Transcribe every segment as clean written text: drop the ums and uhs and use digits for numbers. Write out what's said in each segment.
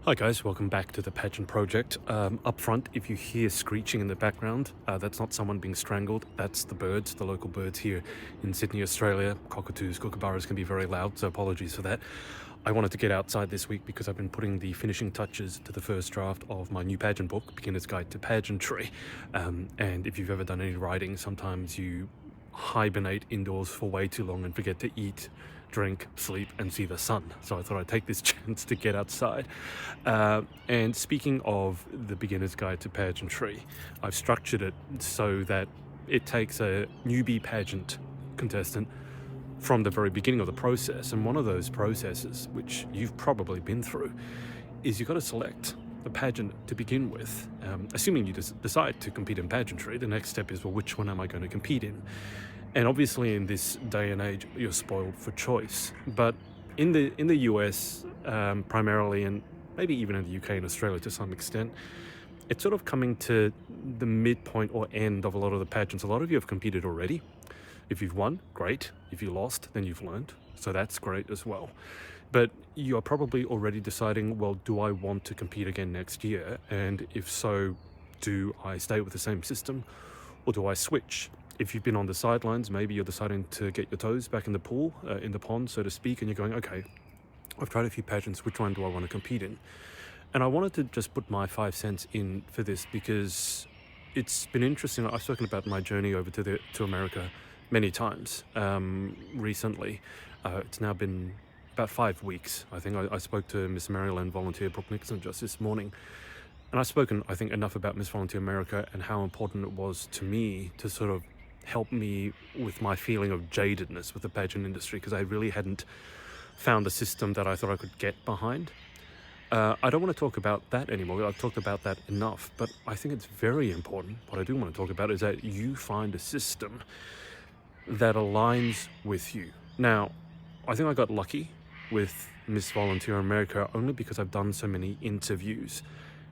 Hi guys, welcome back to the Pageant Project. Up front, if you hear screeching in the background, that's not someone being strangled, that's the birds, the local birds here in Sydney, Australia. Cockatoos, kookaburras can be very loud, so apologies for that. I wanted to get outside this week because I've been putting the finishing touches to the first draft of my new pageant book, Beginner's Guide to Pageantry. And if you've ever done any writing, sometimes you hibernate indoors for way too long and forget to eat, drink, sleep, and see the sun. So I thought I'd take this chance to get outside. And speaking of the Beginner's Guide to Pageantry, I've structured it so that it takes a newbie pageant contestant from the very beginning of the process. And one of those processes, which you've probably been through, is you've got to select a pageant to begin with. Assuming you decide to compete in pageantry, the next step is, well, which one am I going to compete in? And obviously in this day and age, you're spoiled for choice. But in the US, primarily, and maybe even in the UK and Australia to some extent, it's sort of coming to the midpoint or end of a lot of the pageants. A lot of you have competed already. If you've won, great. If you lost, then you've learned. So that's great as well. But you are probably already deciding, well, do I want to compete again next year? And if so, do I stay with the same system or do I switch? If you've been on the sidelines, maybe you're deciding to get your toes back in the pool, in the pond, so to speak, and you're going, okay, I've tried a few pageants, which one do I want to compete in? And I wanted to just put my 5 cents in for this because it's been interesting. I've spoken about my journey over to America many times recently. It's now been about 5 weeks. I think I spoke to Miss Maryland volunteer Brooke Nixon just this morning. And I've spoken, I think, enough about Miss Volunteer America and how important it was to me to sort of help me with my feeling of jadedness with the pageant industry, because I really hadn't found a system that I thought I could get behind. I don't want to talk about that anymore. I've talked about that enough, but I think it's very important. What I do want to talk about is that you find a system that aligns with you. Now, I think I got lucky with Miss Volunteer America only because I've done so many interviews.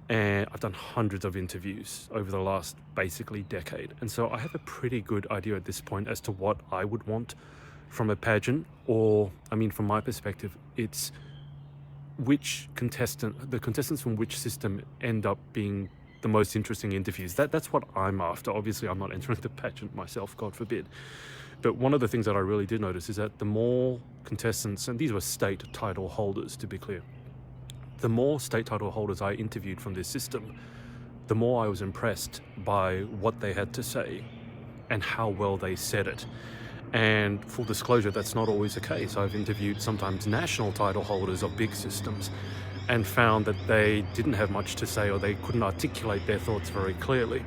And I've done hundreds of interviews over the last basically decade. And so I have a pretty good idea at this point as to what I would want from a pageant. Or, I mean, from my perspective, it's the contestants from which system end up being the most interesting interviews. That's what I'm after. Obviously, I'm not entering the pageant myself, God forbid. But one of the things that I really did notice is that the more contestants, and these were state title holders, to be clear, the more state title holders I interviewed from this system, the more I was impressed by what they had to say and how well they said it. And full disclosure, that's not always the case. I've interviewed sometimes national title holders of big systems and found that they didn't have much to say or they couldn't articulate their thoughts very clearly.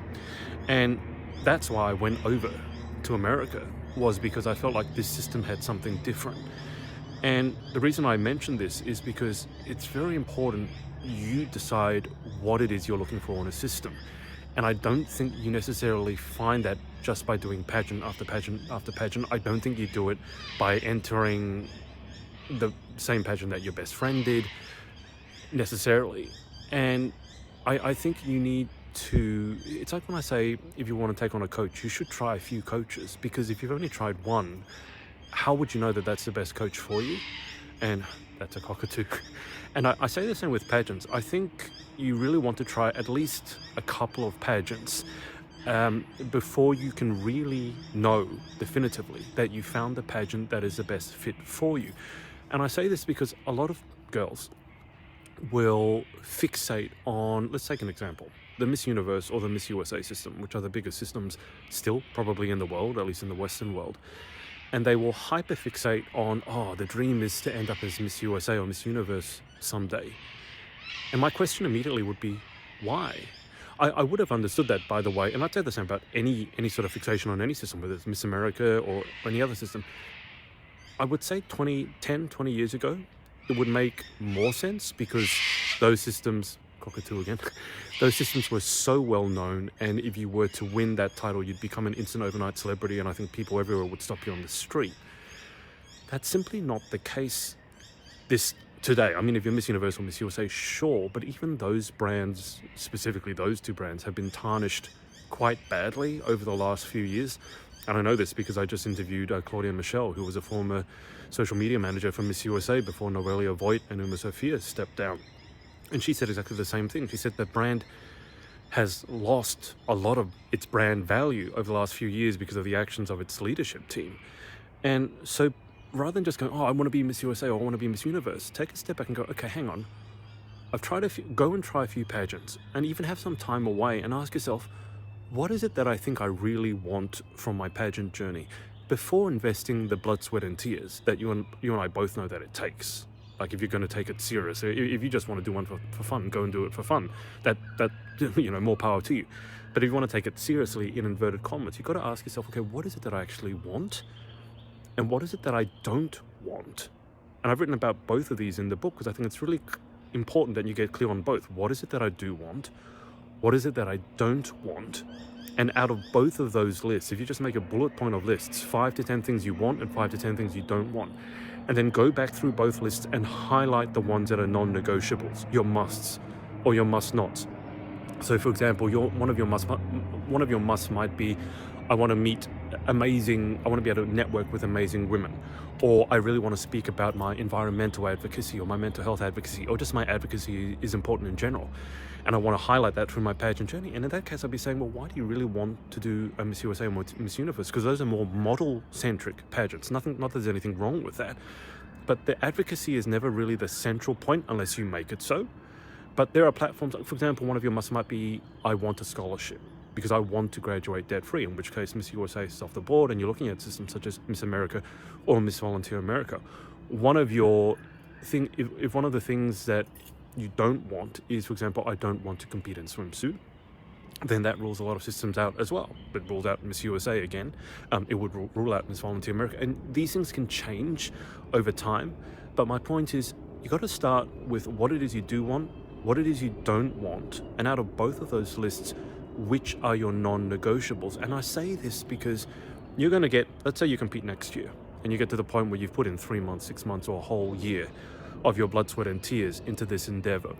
And that's why I went over to America, was because I felt like this system had something different. And the reason I mention this is because it's very important you decide what it is you're looking for in a system. And I don't think you necessarily find that just by doing pageant after pageant after pageant. I don't think you do it by entering the same pageant that your best friend did necessarily. And I think you need to, it's like when I say, if you want to take on a coach, you should try a few coaches, because if you've only tried one, how would you know that that's the best coach for you? And that's a cockatoo. And I say the same with pageants. I think you really want to try at least a couple of pageants before you can really know definitively that you found the pageant that is the best fit for you. And I say this because a lot of girls will fixate on, let's take an example, the Miss Universe or the Miss USA system, which are the biggest systems still probably in the world, at least in the Western world. And they will hyperfixate on, the dream is to end up as Miss USA or Miss Universe someday. And my question immediately would be, why? I would have understood that, by the way, and I'd say the same about any sort of fixation on any system, whether it's Miss America or any other system. I would say 20 years ago, it would make more sense, because those systems, cockatoo again, those systems were so well known, and if you were to win that title, you'd become an instant overnight celebrity, and I think people everywhere would stop you on the street. That's simply not the case today. I mean, if you're Miss Universe or Miss USA, sure, but even those brands, specifically those two brands, have been tarnished quite badly over the last few years. And I know this because I just interviewed Claudia Michelle, who was a former social media manager for Miss USA before Noelia Voigt and Uma Sophia stepped down. And she said exactly the same thing. She said the brand has lost a lot of its brand value over the last few years because of the actions of its leadership team. And so rather than just going, oh, I want to be Miss USA or I want to be Miss Universe, take a step back and go, okay, hang on. I've tried go and try a few pageants and even have some time away and ask yourself, what is it that I think I really want from my pageant journey before investing the blood, sweat and tears that you and I both know that it takes. Like if you're going to take it serious, if you just want to do one for fun, go and do it for fun. That more power to you. But if you want to take it seriously, in inverted commas, you've got to ask yourself, okay, what is it that I actually want? And what is it that I don't want? And I've written about both of these in the book because I think it's really important that you get clear on both. What is it that I do want? What is it that I don't want? And out of both of those lists, if you just make a bullet point of lists, 5 to 10 things you want and 5 to 10 things you don't want, and then go back through both lists and highlight the ones that are non-negotiables, your musts or your must-nots. So for example, one of your musts might be, I want to be able to network with amazing women, or I really want to speak about my environmental advocacy or my mental health advocacy, or just my advocacy is important in general. And I want to highlight that through my pageant journey. And in that case, I'd be saying, well, why do you really want to do a Miss USA or Miss Universe? Because those are more model-centric pageants. Not that there's anything wrong with that. But the advocacy is never really the central point unless you make it so. But there are platforms, for example, one of your musts might be, I want a scholarship because I want to graduate debt-free, in which case Miss USA is off the board and you're looking at systems such as Miss America or Miss Volunteer America. If one of the things that you don't want is, for example, I don't want to compete in swimsuit, then that rules a lot of systems out as well. It rules out Miss USA again. It would rule out Miss Volunteer America. And these things can change over time. But my point is, you got to start with what it is you do want, what it is you don't want. And out of both of those lists, which are your non-negotiables? And I say this because you're going to get, let's say you compete next year and you get to the point where you've put in 3 months, 6 months, or a whole year of your blood, sweat and tears into this endeavor.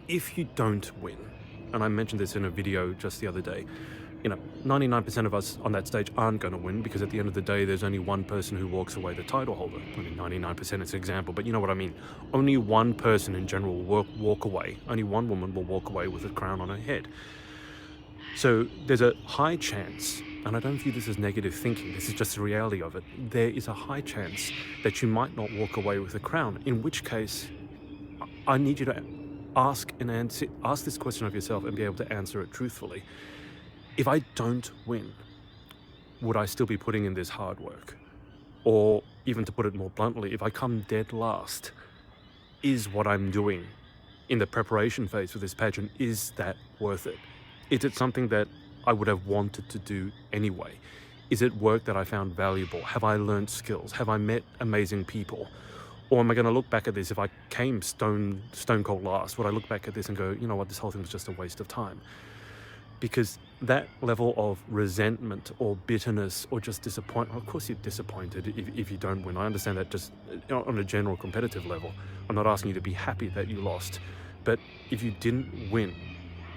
If you don't win, and I mentioned this in a video just the other day, 99% of us on that stage aren't going to win because at the end of the day, there's only one person who walks away the title holder. I mean, 99% is an example, but you know what I mean. Only one person in general will walk away. Only one woman will walk away with a crown on her head. So there's a high chance, and I don't view this as negative thinking, this is just the reality of it. There is a high chance that you might not walk away with a crown, in which case I need you to ask this question of yourself and be able to answer it truthfully. If I don't win, would I still be putting in this hard work? Or even to put it more bluntly, if I come dead last, is what I'm doing in the preparation phase for this pageant, is that worth it? Is it something that I would have wanted to do anyway? Is it work that I found valuable? Have I learned skills? Have I met amazing people? Or am I going to look back at this, if I came stone cold last, would I look back at this and go, you know what, this whole thing was just a waste of time? Because that level of resentment or bitterness or just disappointment, of course you're disappointed if you don't win. I understand that just on a general competitive level. I'm not asking you to be happy that you lost. But if you didn't win,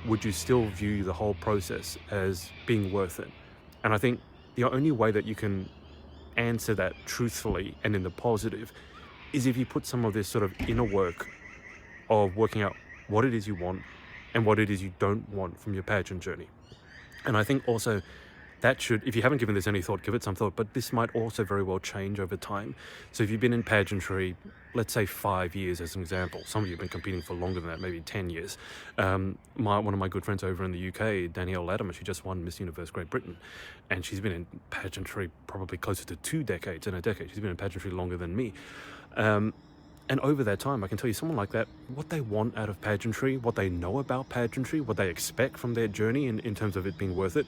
would you still view the whole process as being worth it? And I think the only way that you can answer that truthfully and in the positive is if you put some of this sort of inner work of working out what it is you want and what it is you don't want from your pageant journey. And I think also that should, if you haven't given this any thought, give it some thought, but this might also very well change over time. So if you've been in pageantry, let's say 5 years as an example, some of you have been competing for longer than that, maybe 10 years. One of my good friends over in the UK, Danielle Latimer, she just won Miss Universe Great Britain, and she's been in pageantry probably closer to 2 decades in a decade. She's been in pageantry longer than me. And over that time, I can tell you someone like that, what they want out of pageantry, what they know about pageantry, what they expect from their journey in terms of it being worth it,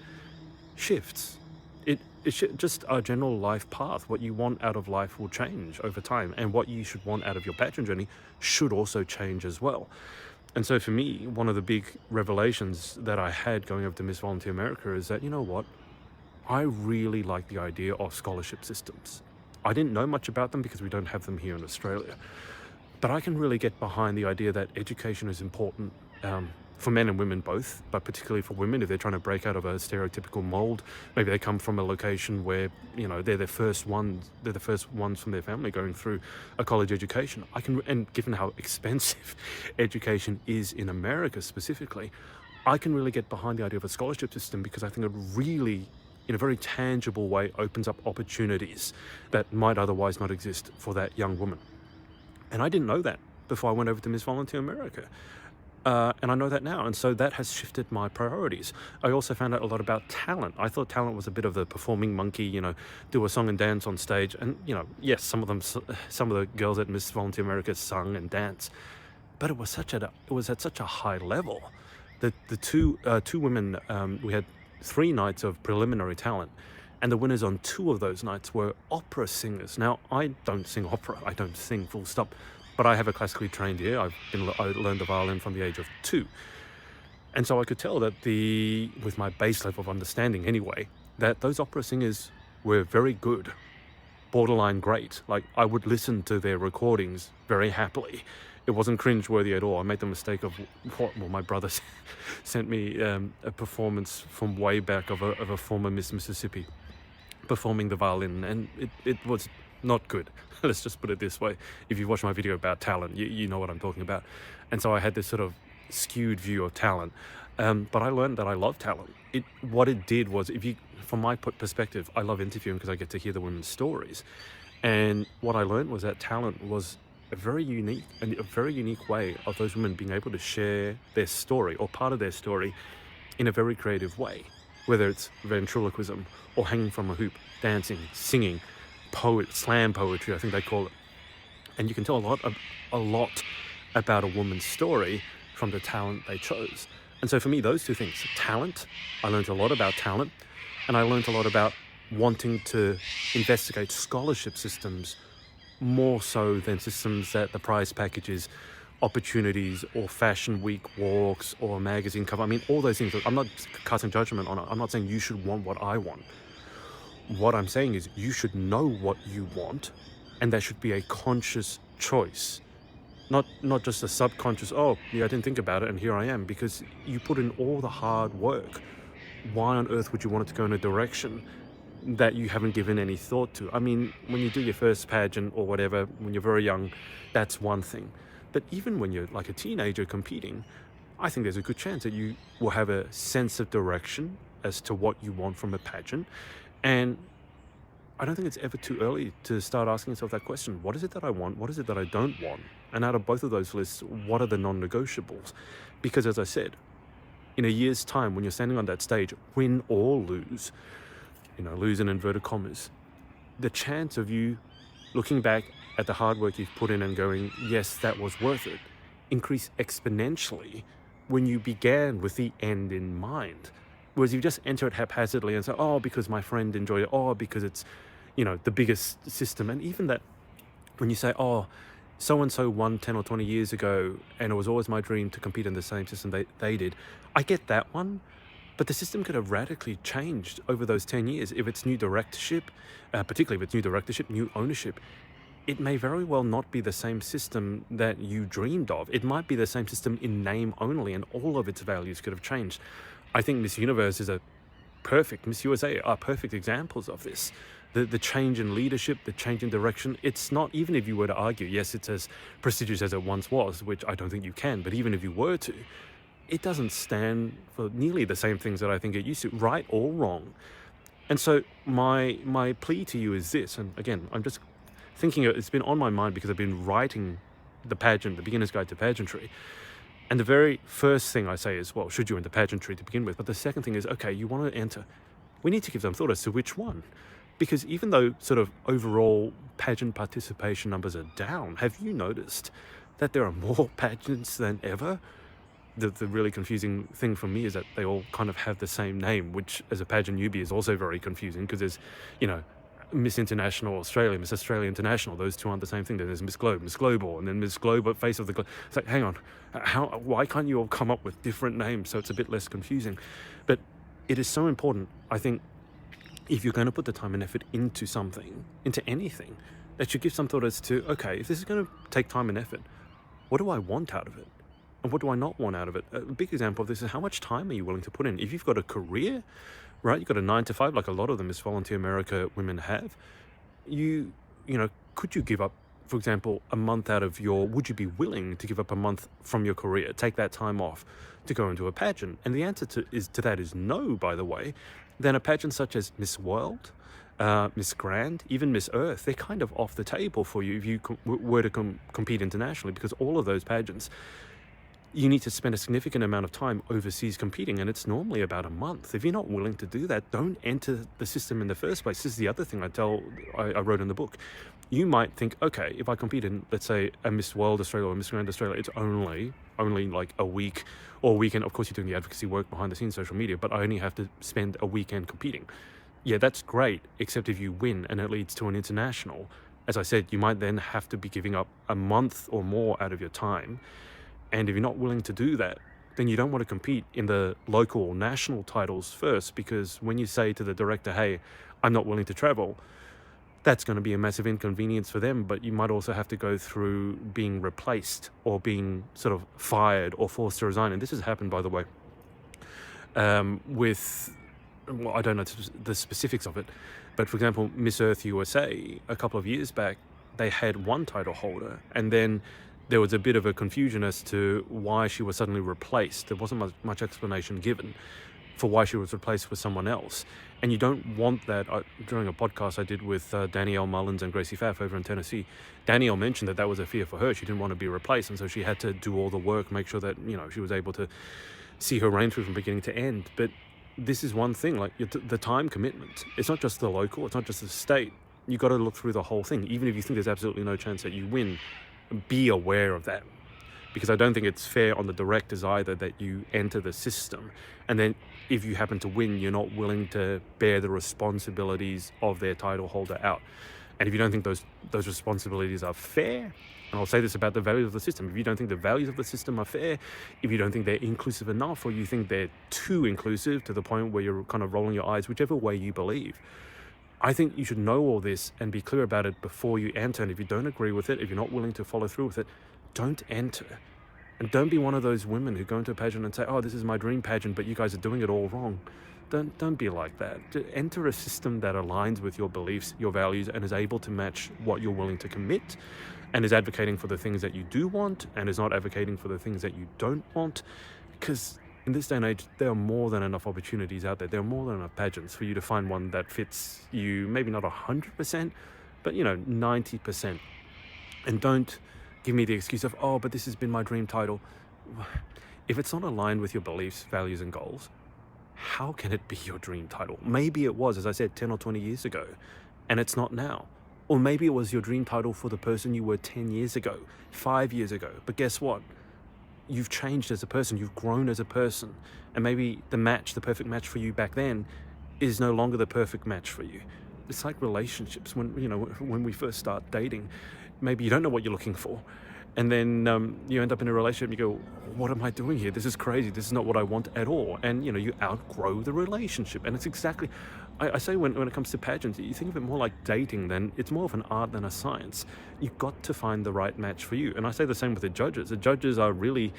shifts. It's just our general life path. What you want out of life will change over time, and what you should want out of your pageant journey should also change as well. And so for me, one of the big revelations that I had going over to Miss Volunteer America is that, you know what, I really like the idea of scholarship systems. I didn't know much about them because we don't have them here in Australia, but I can really get behind the idea that education is important. for men and women both, but particularly for women, if they're trying to break out of a stereotypical mold. Maybe they come from a location where, they're the first ones from their family going through a college education. And given how expensive education is in America specifically, I can really get behind the idea of a scholarship system, because I think it really, in a very tangible way, opens up opportunities that might otherwise not exist for that young woman. And I didn't know that before I went over to Miss Volunteer America. And I know that now, and so that has shifted my priorities. I also found out a lot about talent. I thought talent was a bit of the performing monkey, do a song and dance on stage. And, yes, some of the girls at Miss Volunteer America sung and danced, but it was at such a high level. The two women, we had 3 nights of preliminary talent, and the winners on 2 of those nights were opera singers. Now, I don't sing opera. I don't sing, full stop. But I have a classically trained ear. I learned the violin from the age of 2. And so I could tell that with my base level of understanding anyway, that those opera singers were very good, borderline great. Like, I would listen to their recordings very happily. It wasn't cringeworthy at all. I made the mistake of my brother sent me a performance from way back of a former Miss Mississippi performing the violin, and it was not good. Let's just put it this way. If you watch my video about talent, you know what I'm talking about. And so I had this sort of skewed view of talent. But I learned that I love talent. What it did was, from my perspective, I love interviewing because I get to hear the women's stories. And what I learned was that talent was a very unique way of those women being able to share their story or part of their story in a very creative way. Whether it's ventriloquism or hanging from a hoop, dancing, singing, slam poetry, I think they call it. And you can tell a lot about a woman's story from the talent they chose. And so for me, those 2 things, talent, I learned a lot about talent, and I learned a lot about wanting to investigate scholarship systems more so than systems that the prize packages, opportunities, or fashion week walks, or magazine cover. I mean, all those things. I'm not casting judgment on it. I'm not saying you should want what I want. What I'm saying is you should know what you want, and that should be a conscious choice, not just a subconscious, oh yeah, I didn't think about it and here I am, because you put in all the hard work. Why on earth would you want it to go in a direction that you haven't given any thought to? I mean, when you do your first pageant or whatever, when you're very young, that's one thing. But even when you're like a teenager competing, I think there's a good chance that you will have a sense of direction as to what you want from a pageant. And I don't think it's ever too early to start asking yourself that question. What is it that I want? What is it that I don't want? And out of both of those lists, what are the non-negotiables? Because as I said, in a year's time, when you're standing on that stage, win or lose, lose in inverted commas, the chance of you looking back at the hard work you've put in and going, yes, that was worth it, increase exponentially when you began with the end in mind. Whereas you just enter it haphazardly and say, oh, because my friend enjoyed it, oh, because it's, the biggest system. And even that, when you say, oh, so-and-so won 10 or 20 years ago, and it was always my dream to compete in the same system they did, I get that one. But the system could have radically changed over those 10 years. If it's new directorship, particularly if it's new directorship, new ownership, it may very well not be the same system that you dreamed of. It might be the same system in name only, and all of its values could have changed. I think Miss Universe Miss USA are perfect examples of this. The change in leadership, the change in direction, it's not, even if you were to argue, yes, it's as prestigious as it once was, which I don't think you can, but even if you were to, it doesn't stand for nearly the same things that I think it used to, right or wrong. And so my plea to you is this, and again, I'm just thinking, it's been on my mind because I've been writing the Beginner's Guide to Pageantry. And the very first thing I say is, well, should you enter pageantry to begin with? But the second thing is, okay, you want to enter. We need to give them thought as to which one. Because even though sort of overall pageant participation numbers are down, have you noticed that there are more pageants than ever? The really confusing thing for me is that they all kind of have the same name, which as a pageant newbie is also very confusing, because there's, Miss International Australia, Miss Australia International, those two aren't the same thing. Then there's Miss Global, and then Miss Global, Face of the Globe. It's like, hang on, why can't you all come up with different names so it's a bit less confusing? But it is so important, I think, if you're going to put the time and effort into something, into anything, that you give some thought as to, okay, if this is going to take time and effort, what do I want out of it? And what do I not want out of it? A big example of this is how much time are you willing to put in? If you've got a career, right, you've got a 9 to 5, like a lot of the Miss Volunteer America women have, could you give up, for example, a month out of would you be willing to give up a month from your career, take that time off to go into a pageant? And the answer to that is no, by the way. Then a pageant such as Miss World, Miss Grand, even Miss Earth, they're kind of off the table for you if you were to compete internationally, because all of those pageants, you need to spend a significant amount of time overseas competing, and it's normally about a month. If you're not willing to do that, don't enter the system in the first place. This is the other thing I wrote in the book. You might think, okay, if I compete in, let's say, a Miss World Australia or Miss Grand Australia, it's only like a week or a weekend. Of course, you're doing the advocacy work behind the scenes, social media, but I only have to spend a weekend competing. Yeah, that's great, except if you win and it leads to an international. As I said, you might then have to be giving up a month or more out of your time. And if you're not willing to do that, then you don't want to compete in the local or national titles first, because when you say to the director, hey, I'm not willing to travel, that's going to be a massive inconvenience for them. But you might also have to go through being replaced or being sort of fired or forced to resign. And this has happened, by the way, I don't know the specifics of it, but for example, Miss Earth USA, a couple of years back, they had one title holder, and then there was a bit of a confusion as to why she was suddenly replaced. There wasn't much explanation given for why she was replaced with someone else. And you don't want that. During a podcast I did with Danielle Mullins and Gracie Pfaff over in Tennessee, Danielle mentioned that was a fear for her. She didn't want to be replaced, and so she had to do all the work, make sure that she was able to see her reign through from beginning to end. But this is one thing, like the time commitment. It's not just the local, it's not just the state. You got to look through the whole thing. Even if you think there's absolutely no chance that you win, be aware of that, because I don't think it's fair on the directors either that you enter the system and then if you happen to win, you're not willing to bear the responsibilities of their title holder out. And if you don't think those responsibilities are fair, and I'll say this about the values of the system, if you don't think the values of the system are fair, if you don't think they're inclusive enough, or you think they're too inclusive to the point where you're kind of rolling your eyes, whichever way you believe, I think you should know all this and be clear about it before you enter. And if you don't agree with it, if you're not willing to follow through with it, don't enter. And don't be one of those women who go into a pageant and say, oh, this is my dream pageant, but you guys are doing it all wrong. Don't be like that. Enter a system that aligns with your beliefs, your values, and is able to match what you're willing to commit, and is advocating for the things that you do want, and is not advocating for the things that you don't want. Because in this day and age, there are more than enough opportunities out there. There are more than enough pageants for you to find one that fits you, maybe not 100%, but 90%. And don't give me the excuse of, oh, but this has been my dream title. If it's not aligned with your beliefs, values, and goals, how can it be your dream title? Maybe it was, as I said, 10 or 20 years ago, and it's not now. Or maybe it was your dream title for the person you were 10 years ago, 5 years ago. But guess what? You've changed as a person, you've grown as a person. And maybe the perfect match for you back then is no longer the perfect match for you. It's like relationships. When we first start dating, maybe you don't know what you're looking for. And then you end up in a relationship and you go, what am I doing here? This is crazy. This is not what I want at all. And, you outgrow the relationship. And it's exactly, I say when it comes to pageants, you think of it more like dating than, it's more of an art than a science. You've got to find the right match for you. And I say the same with the judges. The judges are really,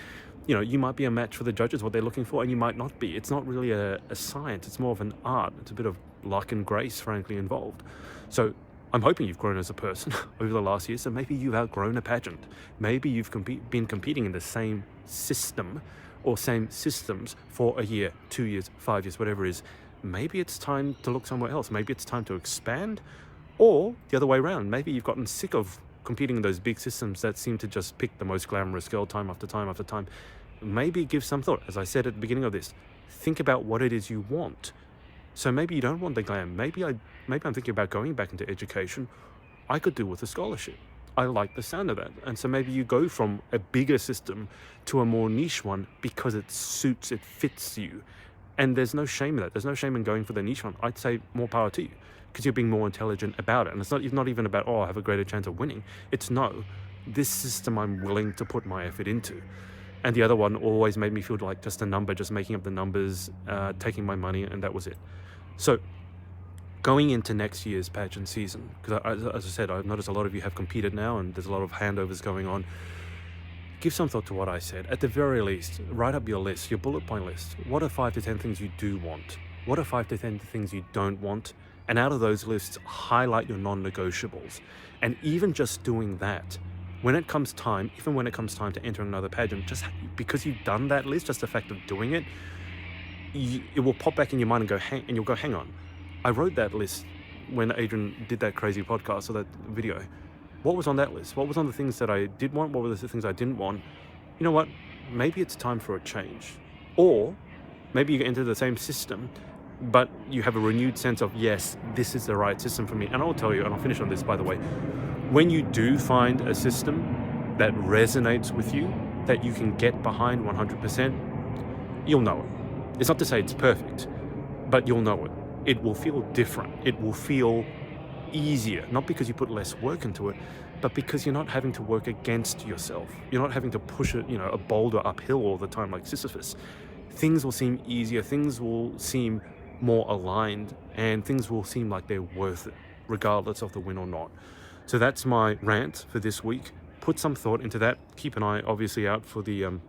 you might be a match for the judges, what they're looking for, and you might not be. It's not really a science. It's more of an art. It's a bit of luck and grace, frankly, involved. So I'm hoping you've grown as a person over the last year, so maybe you've outgrown a pageant. Maybe you've been competing in the same system or same systems for a year, 2 years, 5 years, whatever it is. Maybe it's time to look somewhere else. Maybe it's time to expand, or the other way around. Maybe you've gotten sick of competing in those big systems that seem to just pick the most glamorous girl time after time after time. Maybe give some thought. As I said at the beginning of this, think about what it is you want. So maybe you don't want the glam. Maybe I'm thinking about going back into education. I could do with a scholarship. I like the sound of that. And so maybe you go from a bigger system to a more niche one because it fits you. And there's no shame in that. There's no shame in going for the niche one. I'd say more power to you, because you're being more intelligent about it. And it's not even about, I have a greater chance of winning. It's no, this system I'm willing to put my effort into. And the other one always made me feel like just a number, just making up the numbers, taking my money, and that was it. So going into next year's pageant season, because as I said, I've noticed a lot of you have competed now and there's a lot of handovers going on. give some thought to what I said. At the very least, write up your list, your bullet point list. What are 5 to 10 things you do want? What are 5 to 10 things you don't want? And out of those lists, highlight your non-negotiables. And even just doing that, when it comes time, even when it comes time to enter another pageant, just because you've done that list, just the fact of doing it, it will pop back in your mind and you'll go, hang on, I wrote that list when Adrian did that crazy podcast or that video. What was on that list? What was on the things that I did want? What were the things I didn't want? You know what? Maybe it's time for a change. Or maybe you enter the same system, but you have a renewed sense of, yes, this is the right system for me. And I'll tell you, and I'll finish on this, by the way, when you do find a system that resonates with you, that you can get behind 100%, you'll know it. It's not to say it's perfect, but you'll know it. It will feel different. It will feel easier, not because you put less work into it, but because you're not having to work against yourself. You're not having to push it, a boulder uphill all the time like Sisyphus. Things will seem easier, things will seem more aligned, and things will seem like they're worth it, regardless of the win or not. So that's my rant for this week. Put some thought into that. Keep an eye, obviously, out for the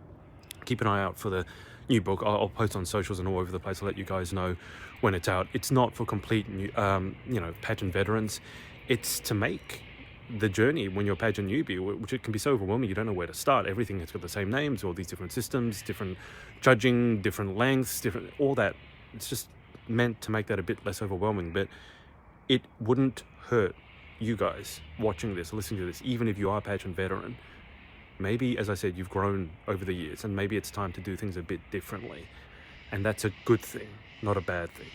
new book. I'll post on socials and all over the place. I'll let you guys know when it's out. It's not for complete new, pageant veterans. It's to make the journey when you're a pageant newbie, which it can be so overwhelming. You don't know where to start. Everything has got the same names, all these different systems, different judging, different lengths, different all that. It's just meant to make that a bit less overwhelming. But it wouldn't hurt you guys watching this, listening to this, even if you are a pageant veteran. Maybe, as I said, you've grown over the years, and maybe it's time to do things a bit differently. And that's a good thing, not a bad thing.